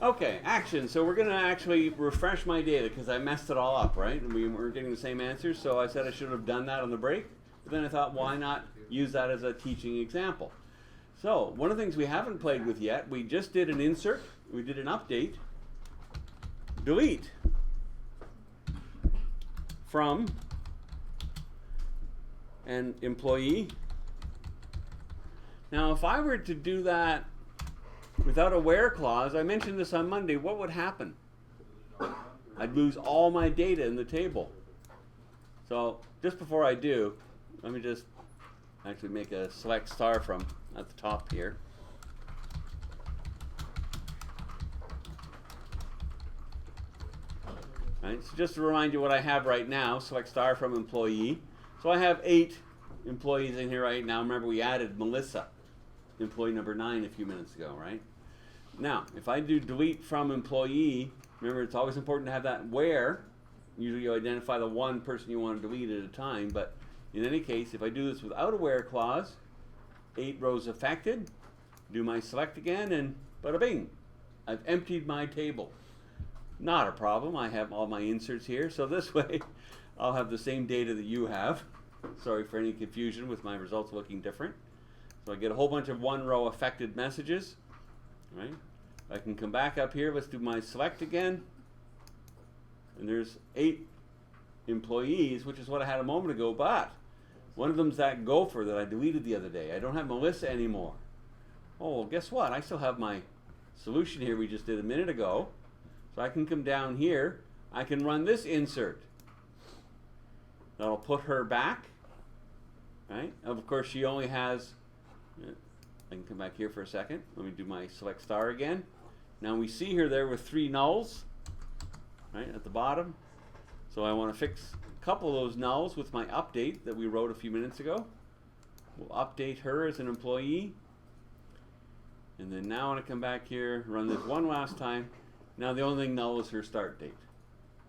Okay, action. So we're going to actually refresh my data because I messed it all up, right? And we weren't getting the same answers, so I said I should have done that on the break. But then I thought, why not use that as a teaching example? So one of the things we haven't played with yet, we just did an insert, we did an update, delete from an employee. Now if I were to do that without a where clause, I mentioned this on Monday, what would happen? I'd lose all my data in the table. So just before I do, let me just actually make a select star from at the top here. Right, so just to remind you what I have right now, select star from employee. So I have 8 employees in here right now. Remember we added Melissa, employee number 9 a few minutes ago, right? Now, if I do delete from employee, remember it's always important to have that where. Usually you identify the one person you want to delete at a time, but in any case, if I do this without a where clause, 8 rows affected, do my select again, and bada bing, I've emptied my table. Not a problem, I have all my inserts here, so this way I'll have the same data that you have. Sorry for any confusion with my results looking different. So I get a whole bunch of 1 row affected messages, right? I can come back up here, let's do my select again, and there's 8 employees, which is what I had a moment ago, but one of them's that gopher that I deleted the other day. I don't have Melissa anymore. Oh, well, guess what? I still have my solution here we just did a minute ago. So I can come down here, I can run this insert. That'll put her back, right? Of course, she only has, I can come back here for a second. Let me do my select star again. Now we see her there with 3 nulls, right, at the bottom. So I want to fix a couple of those nulls with my update that we wrote a few minutes ago. We'll update her as an employee. And then now I want to come back here, run this one last time. Now the only thing null is her start date.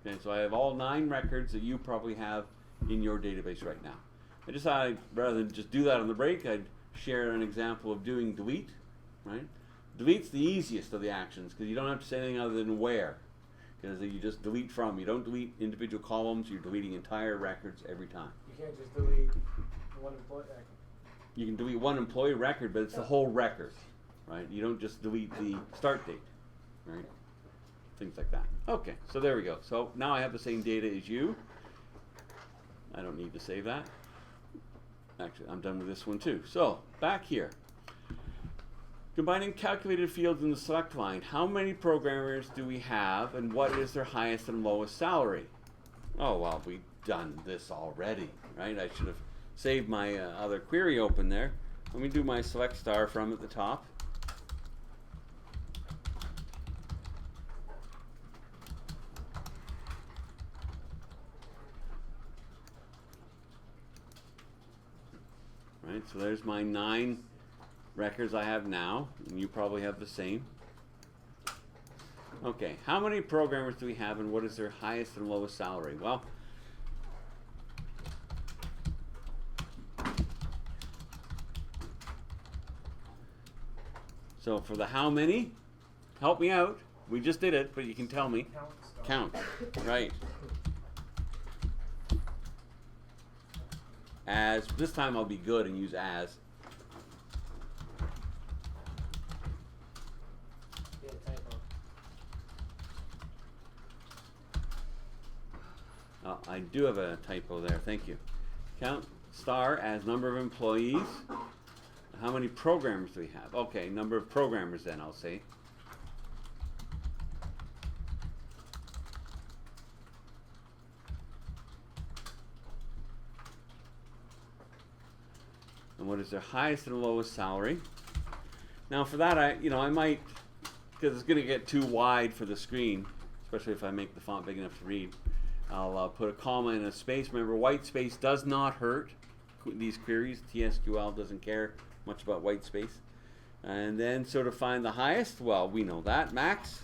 Okay, so I have all 9 records that you probably have in your database right now. I decided rather than just do that on the break, I'd share an example of doing delete, right? Delete's the easiest of the actions because you don't have to say anything other than where. Because you just delete from. You don't delete individual columns, you're deleting entire records every time. You can't just delete one employee record. You can delete one employee record, but it's the whole record, right? You don't just delete the start date, right? Things like that. Okay, so there we go. So now I have the same data as you. I don't need to save that. Actually, I'm done with this one too. So, back here. Combining calculated fields in the select line. How many programmers do we have and what is their highest and lowest salary? Oh, well, we've done this already, right? I should have saved my other query open there. Let me do my select star from at the top. Right, so there's my 9 records I have now, and you probably have the same. Okay, how many programmers do we have and what is their highest and lowest salary? Well, so for the how many, help me out. We just did it, but you can tell me. Count, right. As, this time I'll be good and use as. Yeah, typo. I do have a typo there, thank you. Count star as number of employees. How many programmers do we have? Okay, number of programmers then, I'll say. And what is their highest and lowest salary? Now for that, I might, because it's going to get too wide for the screen, especially if I make the font big enough to read, I'll put a comma and a space. Remember, white space does not hurt these queries. TSQL doesn't care much about white space. And then so to find the highest, well, we know that, max,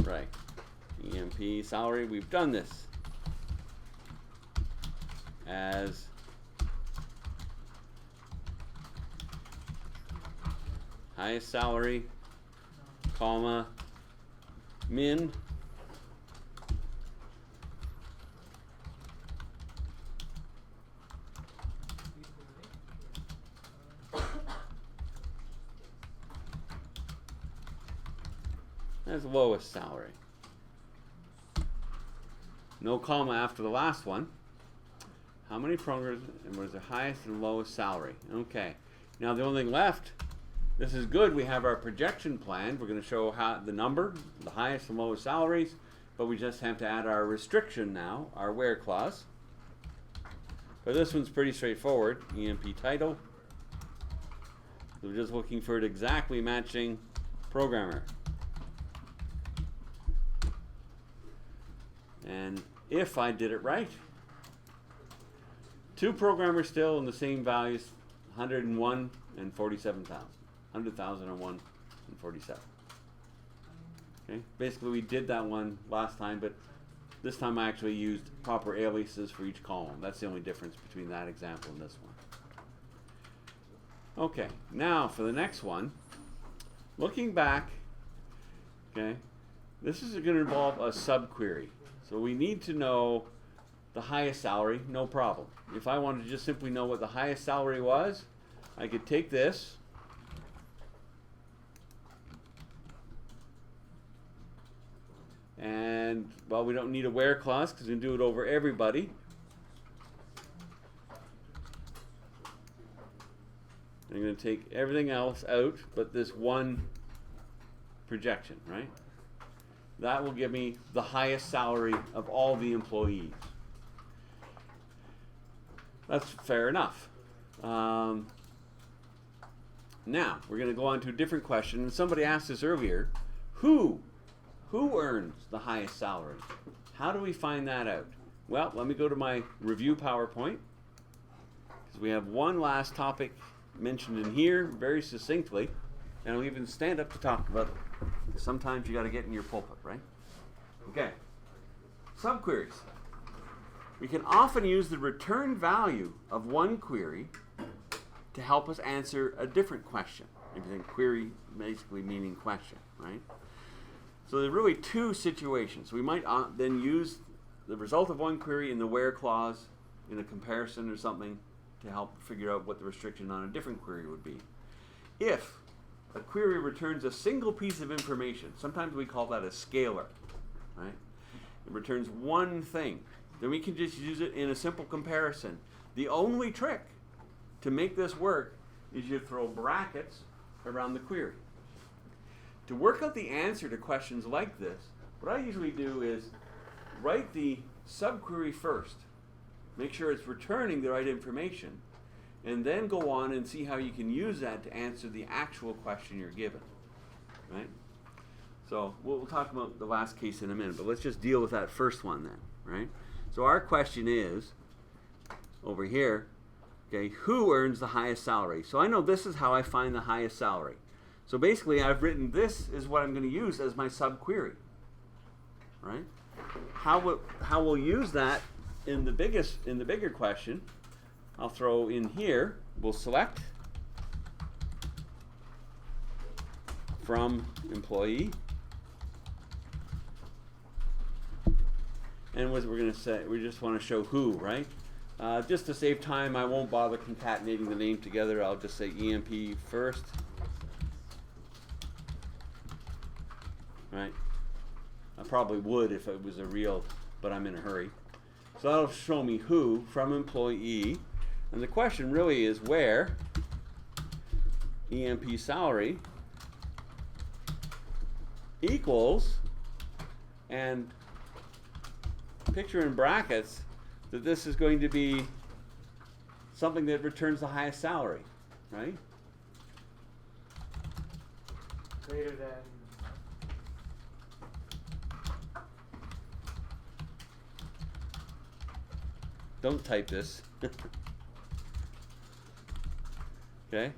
right, EMP salary, we've done this as highest salary, comma, min as lowest salary. No comma after the last one. How many programmers and what is the highest and lowest salary? Okay. Now the only thing left, this is good. We have our projection plan. We're going to show how the number, the highest and lowest salaries, but we just have to add our restriction now, our where clause. But this one's pretty straightforward. EMP title. So we're just looking for it exactly matching programmer. And if I did it right, two programmers still in the same values, 101 and 47,000. 100,001 and 47. Okay, basically we did that one last time, but this time I actually used proper aliases for each column. That's the only difference between that example and this one. Okay, now for the next one, looking back, okay, this is going to involve a subquery. So we need to know the highest salary, no problem. If I wanted to just simply know what the highest salary was, I could take this and, well, we don't need a where clause because we can do it over everybody. I'm going to take everything else out but this one projection, right? That will give me the highest salary of all the employees. That's fair enough. Now, we're going to go on to a different question. And somebody asked us earlier, who earns the highest salary? How do we find that out? Well, let me go to my review PowerPoint, because we have one last topic mentioned in here very succinctly, and I'll even stand up to talk about it. Sometimes you got to get in your pulpit, right? Okay. Subqueries. We can often use the return value of one query to help us answer a different question. Everything query basically meaning question, right? So there are really two situations. We might then use the result of one query in the where clause in a comparison or something to help figure out what the restriction on a different query would be. If a query returns a single piece of information, sometimes we call that a scalar, right? It returns one thing. Then we can just use it in a simple comparison. The only trick to make this work is you throw brackets around the query. To work out the answer to questions like this, what I usually do is write the subquery first, make sure it's returning the right information, and then go on and see how you can use that to answer the actual question you're given, right? So we'll talk about the last case in a minute, but let's just deal with that first one then, right? So our question is, over here, okay, who earns the highest salary? So I know this is how I find the highest salary. So basically I've written this is what I'm going to use as my subquery, right? How we'll use that in the bigger question, I'll throw in here, we'll select from employee. And what we're going to say, we just want to show who, right? Just to save time, I won't bother concatenating the name together. I'll just say EMP first. Right? I probably would if it was a real, but I'm in a hurry. So that'll show me who from employee. And the question really is where EMP salary equals, and picture in brackets that this is going to be something that returns the highest salary, right? Greater than. Don't type this. Okay?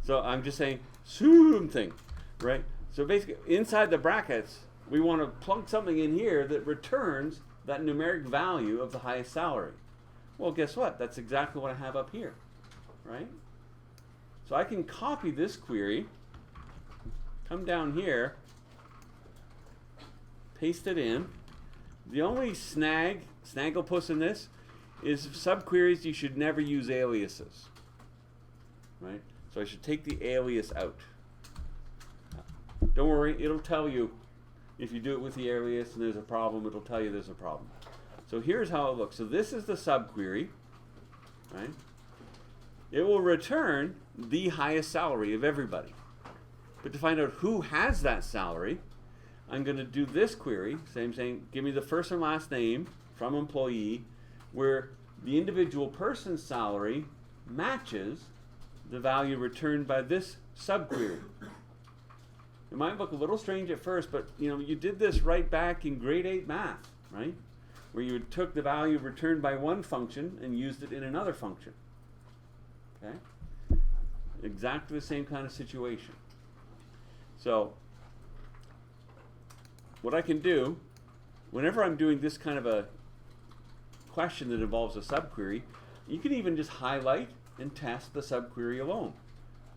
So I'm just saying something, right? So basically, inside the brackets, we want to plug something in here that returns that numeric value of the highest salary. Well, guess what? That's exactly what I have up here, right? So I can copy this query, come down here, paste it in. The only snagglepuss in this is subqueries, you should never use aliases, right? So I should take the alias out. Don't worry, it'll tell you if you do it with the alias and there's a problem, it'll tell you there's a problem. So here's how it looks. So this is the subquery, right? It will return the highest salary of everybody. But to find out who has that salary, I'm going to do this query, saying, give me the first and last name from employee, where the individual person's salary matches the value returned by this subquery. It might look a little strange at first, but you did this right back in grade 8 math, right? Where you took the value returned by one function and used it in another function. Okay? Exactly the same kind of situation. So, what I can do, whenever I'm doing this kind of a question that involves a subquery, you can even just highlight and test the subquery alone.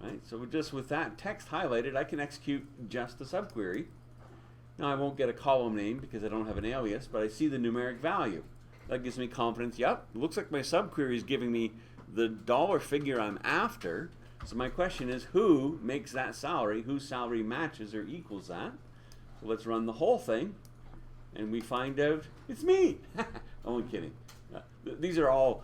Right? So just with that text highlighted, I can execute just the subquery. Now I won't get a column name because I don't have an alias, but I see the numeric value. That gives me confidence. Yep, it looks like my subquery is giving me the dollar figure I'm after. So my question is, who makes that salary? Whose salary matches or equals that? So let's run the whole thing, and we find out it's me. Only kidding. These are all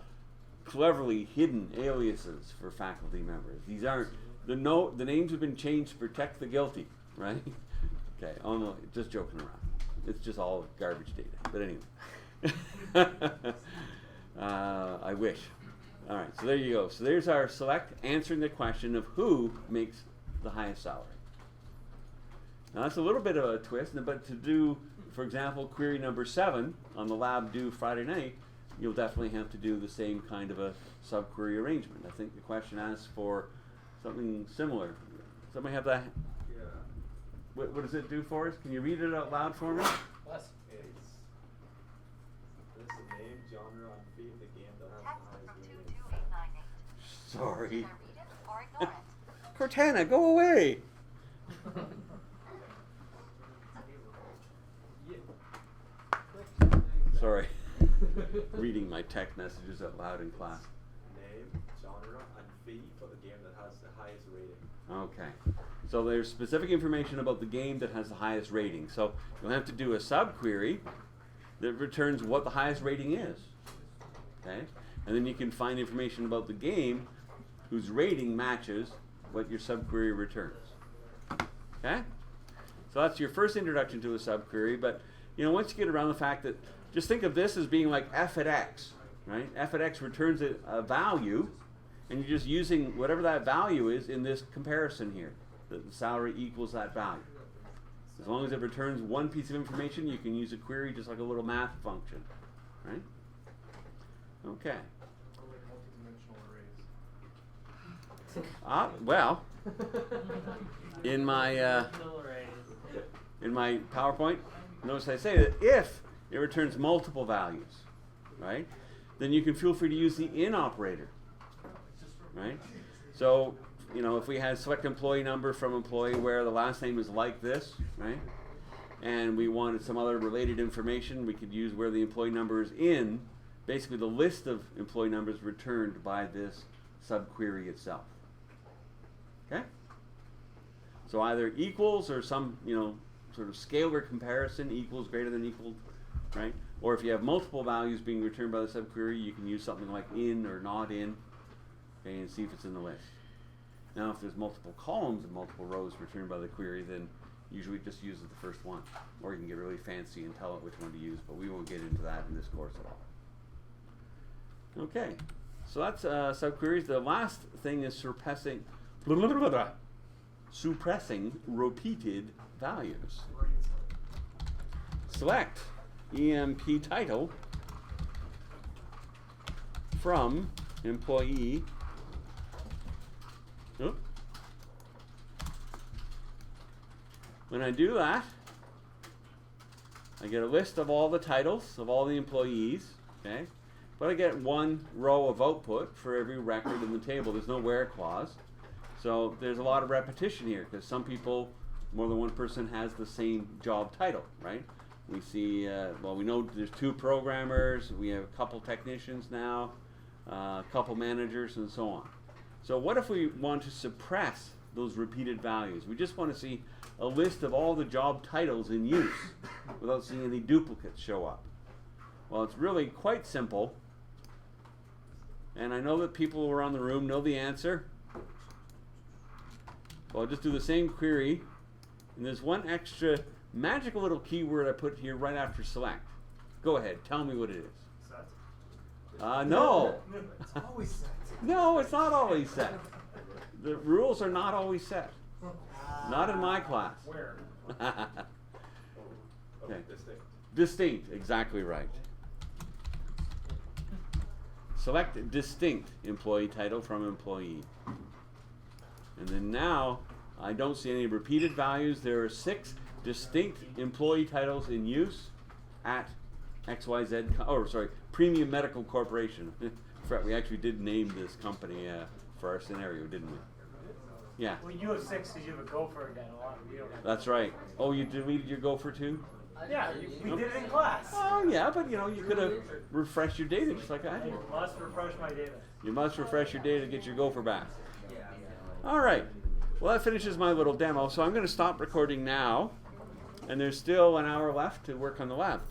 cleverly hidden aliases for faculty members. These aren't the names have been changed to protect the guilty, right? Okay. Oh no, just joking around. It's just all garbage data. But anyway, I wish. All right. So there you go. So there's our select answering the question of who makes the highest salary. Now that's a little bit of a twist, but to do, for example, query number 7 on the lab due Friday night, you'll definitely have to do the same kind of a subquery arrangement. I think the question asks for something similar. Somebody have that? Yeah. What does it do for us? Can you read it out loud for me? It's this name, genre, and fee of the game that has the highest rating. Sorry. Read it or ignore it. Cortana, go away. Sorry. Reading my text messages out loud in class. Name, genre, and fee for the game that has the highest rating. Okay. So there's specific information about the game that has the highest rating. So you'll have to do a subquery that returns what the highest rating is. Okay? And then you can find information about the game whose rating matches what your subquery returns. Okay? So that's your first introduction to a subquery, but once you get around the fact that, just think of this as being like f at x, right? F at x returns a value, and you're just using whatever that value is in this comparison here. The salary equals that value. As long as it returns one piece of information, you can use a query just like a little math function, right? Okay. Well, in my PowerPoint, notice I say that if it returns multiple values, right, then you can feel free to use the in operator, right? So, if we had select employee number from employee where the last name is like this, right, and we wanted some other related information, we could use where the employee number is in, basically the list of employee numbers returned by this subquery itself. Okay? So either equals or some, sort of scalar comparison, equals, greater than, equal, right? Or if you have multiple values being returned by the subquery, you can use something like in or not in, okay, and see if it's in the list. Now, if there's multiple columns and multiple rows returned by the query, then usually it just uses the first one. Or you can get really fancy and tell it which one to use, but we won't get into that in this course at all. Okay, so that's subqueries. The last thing is suppressing repeated values. Select EMP title from employee. Oop. When I do that, I get a list of all the titles of all the employees, okay? But I get one row of output for every record in the table. There's no where clause. So there's a lot of repetition here because some people, more than one person has the same job title, right? We see, well, we know there's 2 programmers, we have a couple technicians now, a couple managers, and so on. So what if we want to suppress those repeated values? We just want to see a list of all the job titles in use without seeing any duplicates show up. Well, it's really quite simple. And I know that people who are on the room know the answer. Well, I'll just do the same query. And there's one extra magical little keyword I put here right after select. Go ahead, tell me what it is. Set. No. It's always set. No, it's not always set. The rules are not always set. Not in my class. Where? Okay. Distinct. Distinct, exactly right. Select distinct employee title from employee. And then now, I don't see any repeated values. There are 6 distinct employee titles in use at Premium Medical Corporation. Fred, we actually did name this company for our scenario, didn't we? Yeah, Well, you have 6 because you have a gopher again. A lot of you don't have. that's right. Oh, you deleted your Gopher too? Yeah, we did it in class. Oh, yeah, but you know, you could have refreshed your data just like I I did. must refresh my data. You must refresh your data to get your Gopher back. All right. Well, that finishes my little demo. So I'm going to stop recording now. And there's still an hour left to work on the lab.